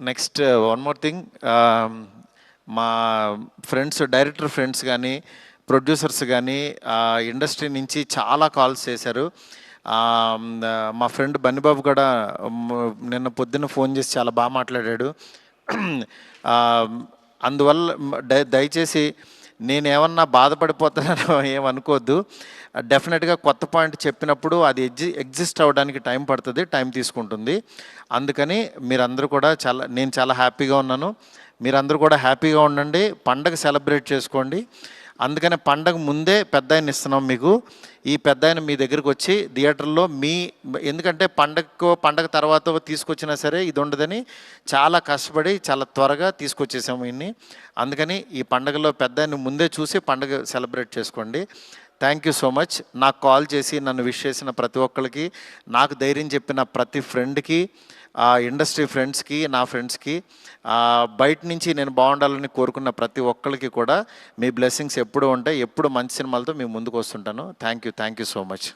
Next one more thing, మా friends, director friends కానీ, producers కానీ ఇండస్ట్రీ నుంచి చాలా కాల్స్ చేశారు. మా ఫ్రెండ్ బన్నిబాబు కూడా నిన్న పొద్దున్న ఫోన్ చేసి చాలా బాగా మాట్లాడాడు. అందువల్ల దయచేసి నేనేమన్నా బాధపడిపోతానో ఏమనుకోవద్దు. డెఫినెట్గా కొత్త పాయింట్ చెప్పినప్పుడు అది ఎగ్జిస్ట్ అవ్వడానికి టైం పడుతుంది, టైం తీసుకుంటుంది. అందుకని మీరందరూ కూడా నేను చాలా హ్యాపీగా ఉన్నాను. మీరందరూ కూడా హ్యాపీగా ఉండండి, పండగ సెలబ్రేట్ చేసుకోండి. అందుకని పండగ ముందే పెద్ద ఆయన ఇస్తున్నాం మీకు. ఈ పెద్ద ఆయన మీ దగ్గరికి వచ్చి థియేటర్లో ఎందుకంటే పండగ తర్వాత తీసుకొచ్చినా సరే ఇది ఉండదని చాలా కష్టపడి చాలా త్వరగా తీసుకొచ్చేసాము ఇన్ని. అందుకని ఈ పండగలో పెద్ద ఆయన ముందే చూసి పండగ సెలబ్రేట్ చేసుకోండి. Thank you so much. నాకు కాల్ చేసి నన్ను విష్ చేసిన ప్రతి ఒక్కరికి, నాకు ధైర్యం చెప్పిన ప్రతి ఫ్రెండ్కి, ఇండస్ట్రీ ఫ్రెండ్స్కి, నా ఫ్రెండ్స్కి, బయట నుంచి నేను బాగుండాలని కోరుకున్న ప్రతి ఒక్కరికి కూడా మీ బ్లెస్సింగ్స్ ఎప్పుడూ ఉంటాయి. ఎప్పుడు మంచి సినిమాలతో మీ ముందుకు వస్తుంటాను. Thank you so much.